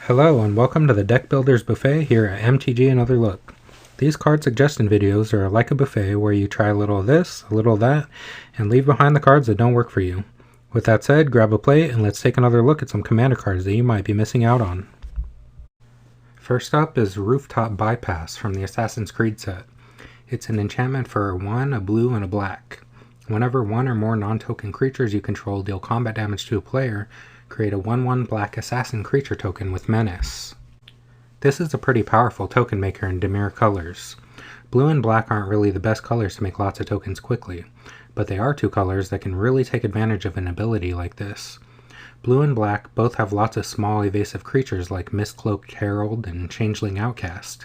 Hello and welcome to the Deck Builders Buffet here at MTG Another Look. These card suggestion videos are like a buffet where you try a little of this, a little of that, and leave behind the cards that don't work for you. With that said, grab a plate and let's take another look at some commander cards that you might be missing out on. First up is Rooftop Bypass from the Assassin's Creed set. It's an enchantment for 1, a blue, and a black. Whenever one or more non-token creatures you control deal combat damage to a player, create a 1/1 black assassin creature token with Menace. This is a pretty powerful token maker in demure colors. Blue and black aren't really the best colors to make lots of tokens quickly, but they are two colors that can really take advantage of an ability like this. Blue and black both have lots of small evasive creatures like Mistcloaked Herald and Changeling Outcast.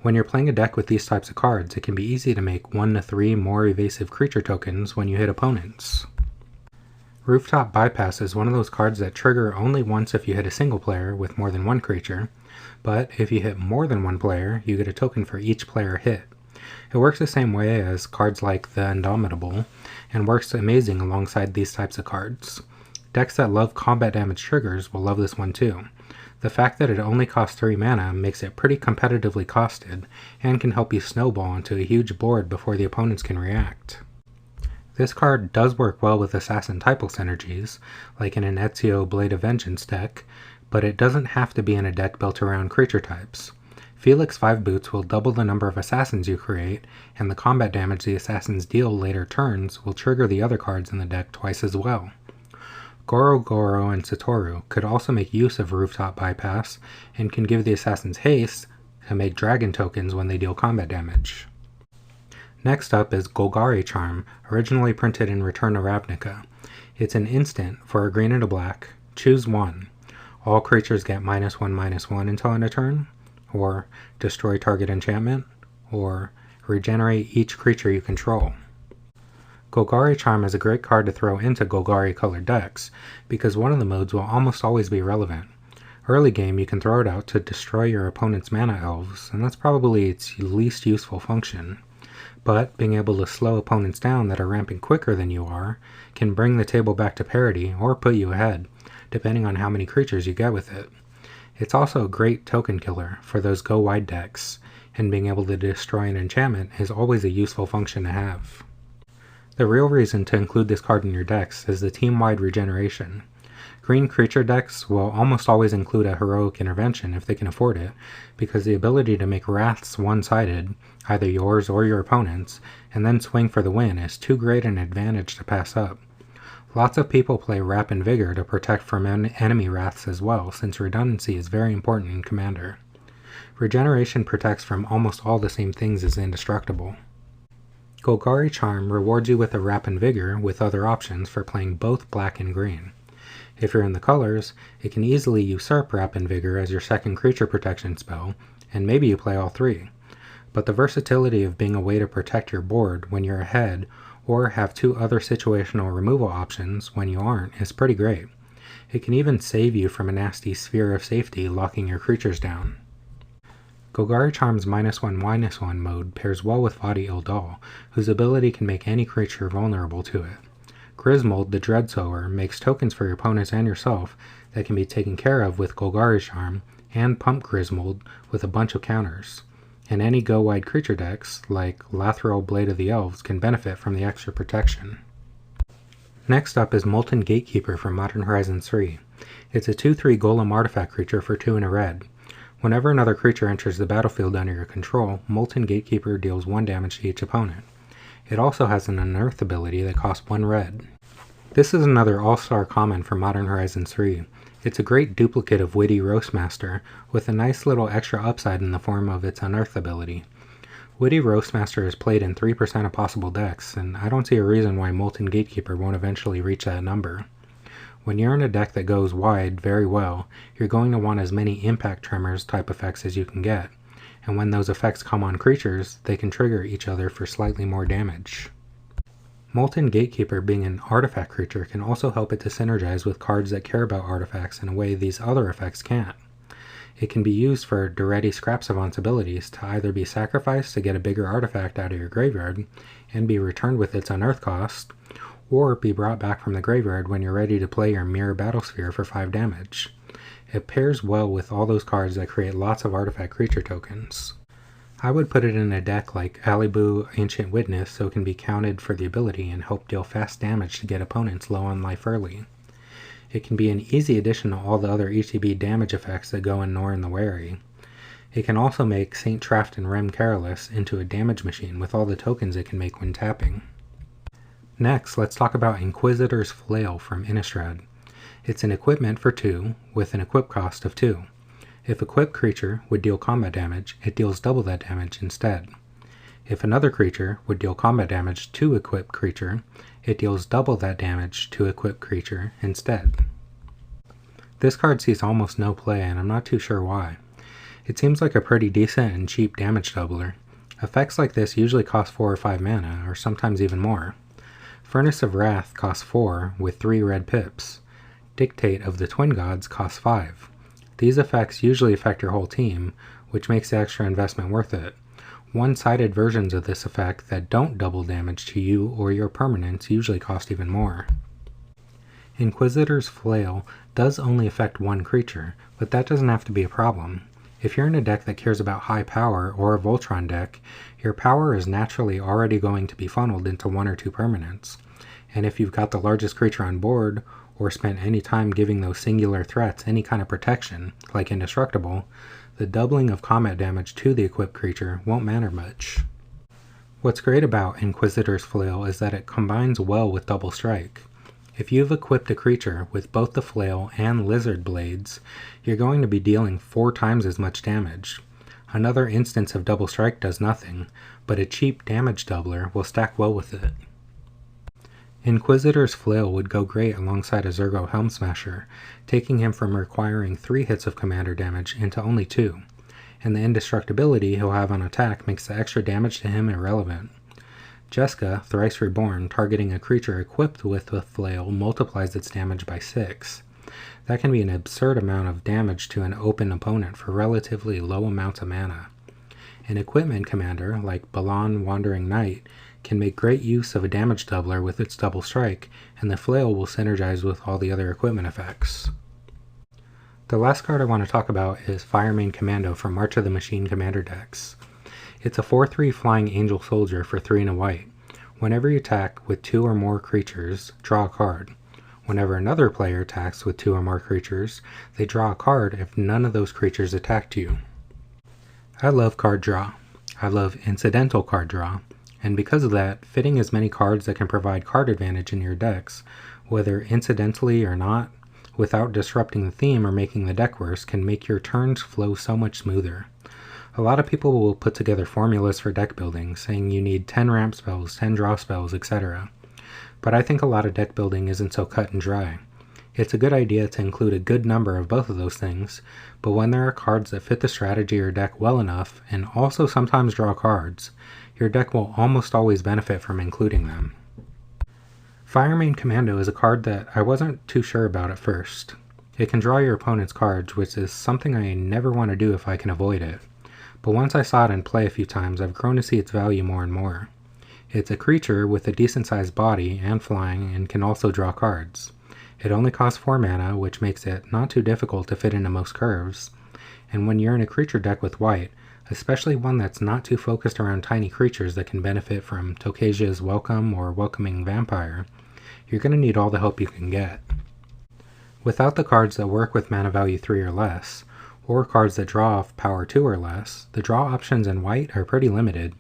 When you're playing a deck with these types of cards, it can be easy to make 1 to 3 more evasive creature tokens when you hit opponents. Rooftop Bypass is one of those cards that trigger only once if you hit a single player with more than one creature, but if you hit more than one player, you get a token for each player hit. It works the same way as cards like the Indomitable, and works amazing alongside these types of cards. Decks that love combat damage triggers will love this one too. The fact that it only costs 3 mana makes it pretty competitively costed, and can help you snowball into a huge board before the opponents can react. This card does work well with Assassin typal synergies, like in an Ezio Blade of Vengeance deck, but it doesn't have to be in a deck built around creature types. Felix 5 Boots will double the number of assassins you create, and the combat damage the assassins deal later turns will trigger the other cards in the deck twice as well. Goro Goro and Satoru could also make use of Rooftop Bypass, and can give the assassins haste to make dragon tokens when they deal combat damage. Next up is Golgari Charm, originally printed in Return to Ravnica. It's an instant for a green and a black. Choose one. All creatures get -1/-1 until end of turn, or destroy target enchantment, or regenerate each creature you control. Golgari Charm is a great card to throw into Golgari colored decks, because one of the modes will almost always be relevant. Early game you can throw it out to destroy your opponent's mana elves, and that's probably its least useful function. But being able to slow opponents down that are ramping quicker than you are can bring the table back to parity or put you ahead, depending on how many creatures you get with it. It's also a great token killer for those go-wide decks, and being able to destroy an enchantment is always a useful function to have. The real reason to include this card in your decks is the team-wide regeneration. Green creature decks will almost always include a heroic intervention if they can afford it, because the ability to make wraths one-sided, either yours or your opponent's, and then swing for the win is too great an advantage to pass up. Lots of people play Wrap and Vigor to protect from enemy wraths as well, since redundancy is very important in Commander. Regeneration protects from almost all the same things as Indestructible. Golgari Charm rewards you with a Wrap and Vigor with other options for playing both black and green. If you're in the colors, it can easily usurp Wrap and Vigor as your second creature protection spell, and maybe you play all 3. But the versatility of being a way to protect your board when you're ahead, or have 2 other situational removal options when you aren't, is pretty great. It can even save you from a nasty sphere of safety locking your creatures down. Golgari Charm's -1/-1 mode pairs well with Vadi Ildal, whose ability can make any creature vulnerable to it. Grismold the Dreadsower makes tokens for your opponents and yourself that can be taken care of with Golgari Charm, and pump Grismold with a bunch of counters. And any go-wide creature decks, like Lathril Blade of the Elves, can benefit from the extra protection. Next up is Molten Gatekeeper from Modern Horizons 3. It's a 2/3 Golem artifact creature for 2 and a red. Whenever another creature enters the battlefield under your control, Molten Gatekeeper deals 1 damage to each opponent. It also has an unearth ability that costs 1 red. This is another all-star common for Modern Horizons 3. It's a great duplicate of Witty Roastmaster, with a nice little extra upside in the form of its unearth ability. Witty Roastmaster is played in 3% of possible decks, and I don't see a reason why Molten Gatekeeper won't eventually reach that number. When you're in a deck that goes wide very well, you're going to want as many Impact Tremors type effects as you can get, and when those effects come on creatures, they can trigger each other for slightly more damage. Molten Gatekeeper being an artifact creature can also help it to synergize with cards that care about artifacts in a way these other effects can't. It can be used for Duretti Scrap Savant's abilities to either be sacrificed to get a bigger artifact out of your graveyard and be returned with its unearth cost, or be brought back from the graveyard when you're ready to play your Mirror Battlesphere for 5 damage. It pairs well with all those cards that create lots of artifact creature tokens. I would put it in a deck like Alibu Ancient Witness so it can be counted for the ability and help deal fast damage to get opponents low on life early. It can be an easy addition to all the other ETB damage effects that go in Norn the Wary. It can also make Saint Traft and Rem Careless into a damage machine with all the tokens it can make when tapping. Next, let's talk about Inquisitor's Flail from Innistrad. It's an equipment for 2 with an equip cost of 2. If equipped creature would deal combat damage, it deals double that damage instead. If another creature would deal combat damage to equipped creature, it deals double that damage to equipped creature instead. This card sees almost no play, and I'm not too sure why. It seems like a pretty decent and cheap damage doubler. Effects like this usually cost 4 or 5 mana, or sometimes even more. Furnace of Wrath costs 4 with 3 red pips. Dictate of the Twin Gods costs 5. These effects usually affect your whole team, which makes the extra investment worth it. One-sided versions of this effect that don't double damage to you or your permanents usually cost even more. Inquisitor's Flail does only affect one creature, but that doesn't have to be a problem. If you're in a deck that cares about high power or a Voltron deck, your power is naturally already going to be funneled into 1 or 2 permanents. And if you've got the largest creature on board, or spent any time giving those singular threats any kind of protection, like Indestructible, the doubling of combat damage to the equipped creature won't matter much. What's great about Inquisitor's Flail is that it combines well with Double Strike. If you've equipped a creature with both the Flail and Lizard Blades, you're going to be dealing 4 times as much damage. Another instance of Double Strike does nothing, but a cheap damage doubler will stack well with it. Inquisitor's Flail would go great alongside a Zergo Helm Smasher, taking him from requiring 3 hits of commander damage into only 2, and the indestructibility he'll have on attack makes the extra damage to him irrelevant. Jeska, Thrice Reborn, targeting a creature equipped with the Flail multiplies its damage by 6. That can be an absurd amount of damage to an open opponent for relatively low amounts of mana. An equipment commander, like Balan Wandering Knight, can make great use of a damage doubler with its double strike, and the Flail will synergize with all the other equipment effects. The last card I want to talk about is Firemane Commando from March of the Machine commander decks. It's a 4/3 Flying Angel Soldier for 3 and a white. Whenever you attack with 2 or more creatures, draw a card. Whenever another player attacks with 2 or more creatures, they draw a card if none of those creatures attacked you. I love card draw. I love incidental card draw. And because of that, fitting as many cards that can provide card advantage in your decks, whether incidentally or not, without disrupting the theme or making the deck worse, can make your turns flow so much smoother. A lot of people will put together formulas for deck building, saying you need 10 ramp spells, 10 draw spells, etc. But I think a lot of deck building isn't so cut and dry. It's a good idea to include a good number of both of those things, but when there are cards that fit the strategy of your deck well enough, and also sometimes draw cards, your deck will almost always benefit from including them. Firemane Commando is a card that I wasn't too sure about at first. It can draw your opponent's cards, which is something I never want to do if I can avoid it. But once I saw it in play a few times, I've grown to see its value more and more. It's a creature with a decent sized body and flying and can also draw cards. It only costs 4 mana, which makes it not too difficult to fit into most curves. And when you're in a creature deck with white, especially one that's not too focused around tiny creatures that can benefit from Tokasia's Welcome or Welcoming Vampire, you're going to need all the help you can get. Without the cards that work with mana value 3 or less, or cards that draw off power 2 or less, the draw options in white are pretty limited.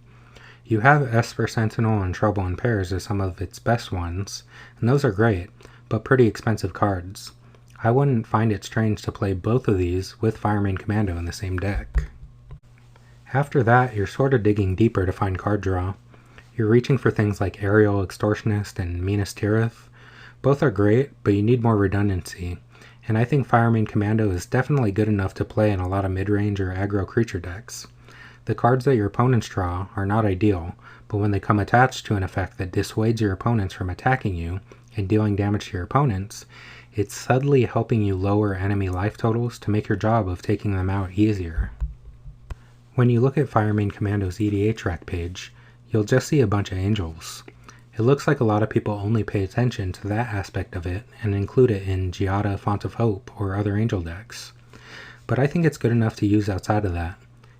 You have Esper Sentinel and Trouble in Pairs as some of its best ones, and those are great, but pretty expensive cards. I wouldn't find it strange to play both of these with Firemane Commando in the same deck. After that, you're sort of digging deeper to find card draw. You're reaching for things like Aerial Extortionist and Minas Tirith. Both are great, but you need more redundancy, and I think Firemane Commando is definitely good enough to play in a lot of mid-range or aggro creature decks. The cards that your opponents draw are not ideal, but when they come attached to an effect that dissuades your opponents from attacking you and dealing damage to your opponents, it's subtly helping you lower enemy life totals to make your job of taking them out easier. When you look at Firemane Commando's EDH rack page, you'll just see a bunch of angels. It looks like a lot of people only pay attention to that aspect of it and include it in Giada Font of Hope or other angel decks. but I think it's good enough to use outside of that.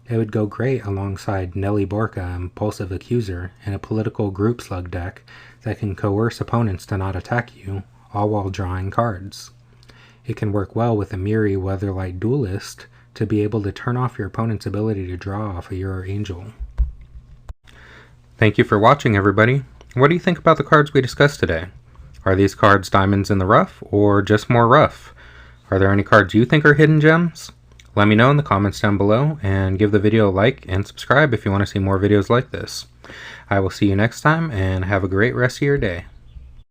It would go great alongside Nelly Borca Impulsive Accuser in a political group slug deck that can coerce opponents to not attack you, all while drawing cards. It can work well with a Miri Weatherlight Duelist to be able to turn off your opponent's ability to draw off of your Angel. Thank you for watching, everybody. What do you think about the cards we discussed today? Are these cards diamonds in the rough, or just more rough? Are there any cards you think are hidden gems? Let me know in the comments down below, and give the video a like and subscribe if you want to see more videos like this. I will see you next time, and have a great rest of your day.